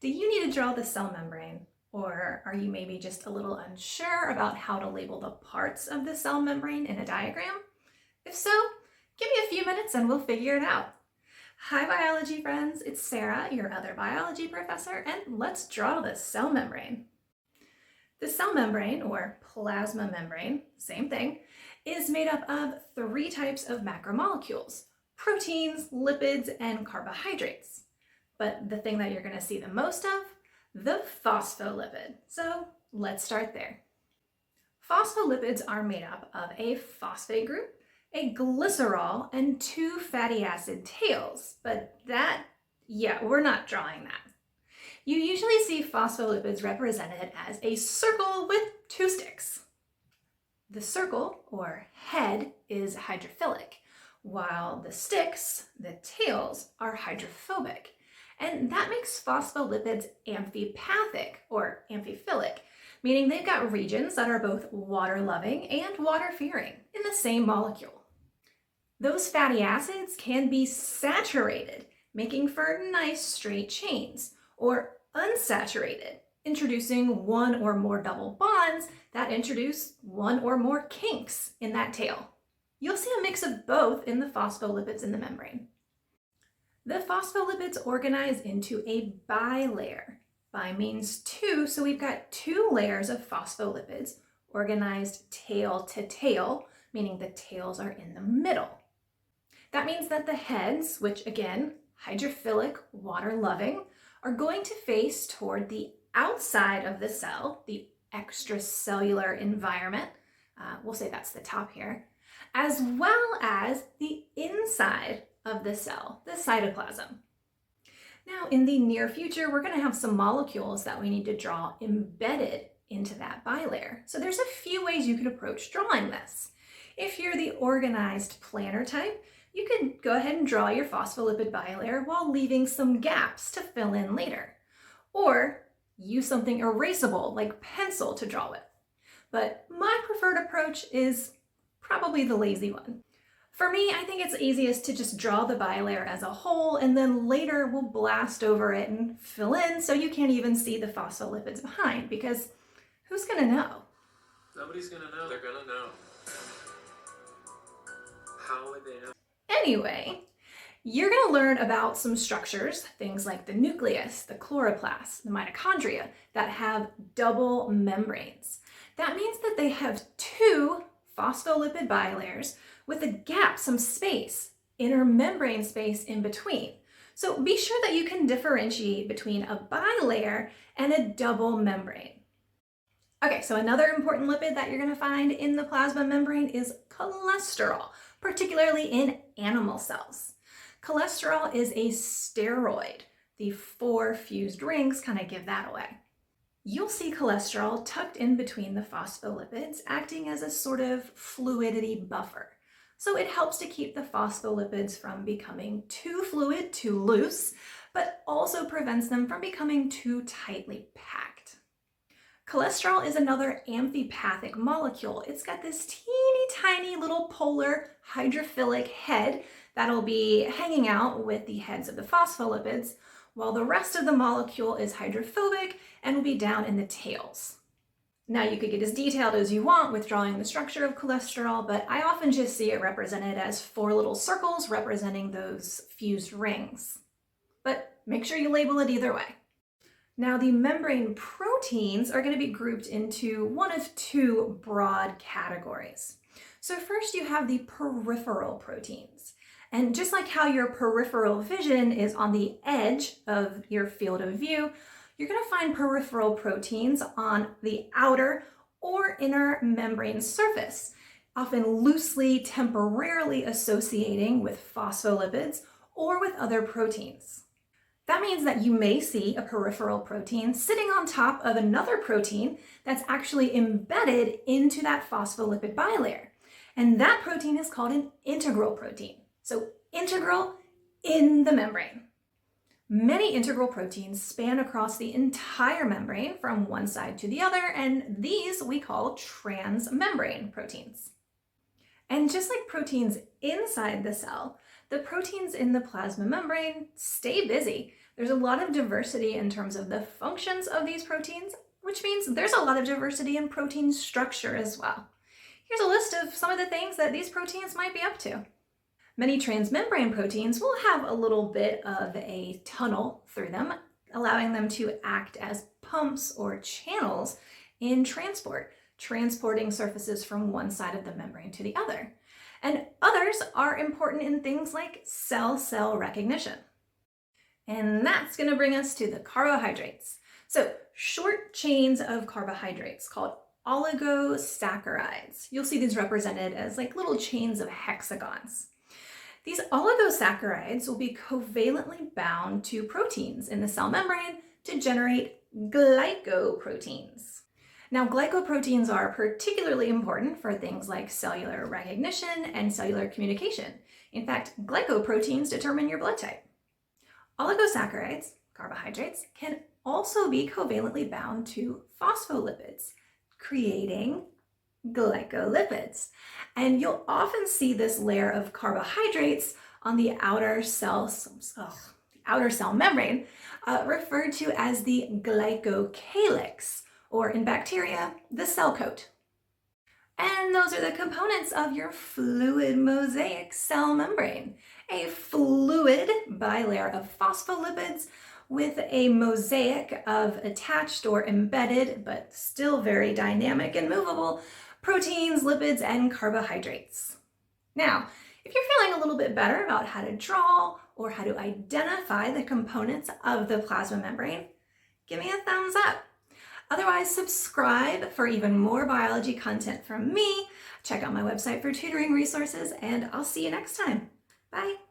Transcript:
Do you need to draw the cell membrane? Or are you maybe just a little unsure about how to label the parts of the cell membrane in a diagram? If so, give me a few minutes and we'll figure it out. Hi biology friends, it's Sarah, your other biology professor, and let's draw the cell membrane. The cell membrane, or plasma membrane, same thing, is made up of 3 types of macromolecules: proteins, lipids, and carbohydrates. But the thing that you're going to see the most of, the phospholipid. So let's start there. Phospholipids are made up of a phosphate group, a glycerol, and 2 fatty acid tails. But we're not drawing that. You usually see phospholipids represented as a circle with 2 sticks. The circle, or head, is hydrophilic, while the sticks, the tails, are hydrophobic. And that makes phospholipids amphipathic, or amphiphilic, meaning they've got regions that are both water-loving and water-fearing in the same molecule. Those fatty acids can be saturated, making for nice straight chains, or unsaturated, introducing 1 or more double bonds that introduce 1 or more kinks in that tail. You'll see a mix of both in the phospholipids in the membrane. The phospholipids organize into a bilayer. Bi means 2, so we've got 2 layers of phospholipids organized tail to tail, meaning the tails are in the middle. That means that the heads, which again, hydrophilic, water-loving, are going to face toward the outside of the cell, the extracellular environment, we'll say that's the top here, as well as the inside of the cell, the cytoplasm. Now, in the near future, we're going to have some molecules that we need to draw embedded into that bilayer. So there's a few ways you could approach drawing this. If you're the organized planner type, you could go ahead and draw your phospholipid bilayer while leaving some gaps to fill in later. Or use something erasable like pencil to draw with. But my preferred approach is probably the lazy one. For me, I think it's easiest to just draw the bilayer as a whole, and then later we'll blast over it and fill in so you can't even see the phospholipids behind, because who's gonna know? Nobody's gonna know. They're gonna know. How would they know? Anyway, you're going to learn about some structures, things like the nucleus, the chloroplast, the mitochondria, that have double membranes. That means that they have 2 phospholipid bilayers with a gap, some space, inner membrane space in between. So be sure that you can differentiate between a bilayer and a double membrane. Okay, so another important lipid that you're going to find in the plasma membrane is cholesterol, particularly in animal cells. Cholesterol is a steroid. The 4 fused rings kind of give that away. You'll see cholesterol tucked in between the phospholipids, acting as a sort of fluidity buffer. So it helps to keep the phospholipids from becoming too fluid, too loose, but also prevents them from becoming too tightly packed. Cholesterol is another amphipathic molecule. It's got this teeny tiny little polar hydrophilic head that'll be hanging out with the heads of the phospholipids, while the rest of the molecule is hydrophobic and will be down in the tails. Now you could get as detailed as you want with drawing the structure of cholesterol, but I often just see it represented as 4 little circles representing those fused rings. But make sure you label it either way. Now, the membrane proteins are going to be grouped into one of 2 broad categories. So first you have the peripheral proteins. And just like how your peripheral vision is on the edge of your field of view, you're going to find peripheral proteins on the outer or inner membrane surface, often loosely, temporarily associating with phospholipids or with other proteins. That means that you may see a peripheral protein sitting on top of another protein that's actually embedded into that phospholipid bilayer. And that protein is called an integral protein. So integral in the membrane. Many integral proteins span across the entire membrane from one side to the other, and these we call transmembrane proteins. And just like proteins inside the cell, the proteins in the plasma membrane stay busy, There's a lot of diversity in terms of the functions of these proteins, which means there's a lot of diversity in protein structure as well. Here's a list of some of the things that these proteins might be up to. Many transmembrane proteins will have a little bit of a tunnel through them, allowing them to act as pumps or channels in transport, transporting surfaces from one side of the membrane to the other. And others are important in things like cell-cell recognition. And that's going to bring us to the carbohydrates. So short chains of carbohydrates called oligosaccharides. You'll see these represented as like little chains of hexagons. These oligosaccharides will be covalently bound to proteins in the cell membrane to generate glycoproteins. Now, glycoproteins are particularly important for things like cellular recognition and cellular communication. In fact, glycoproteins determine your blood type. Oligosaccharides, carbohydrates, can also be covalently bound to phospholipids, creating glycolipids. And you'll often see this layer of carbohydrates on the outer cell membrane, referred to as the glycocalyx, or in bacteria, the cell coat. And those are the components of your fluid mosaic cell membrane. A fluid bilayer of phospholipids with a mosaic of attached or embedded, but still very dynamic and movable, proteins, lipids, and carbohydrates. Now, if you're feeling a little bit better about how to draw or how to identify the components of the plasma membrane, give me a thumbs up. Otherwise, subscribe for even more biology content from me. Check out my website for tutoring resources, and I'll see you next time. Bye.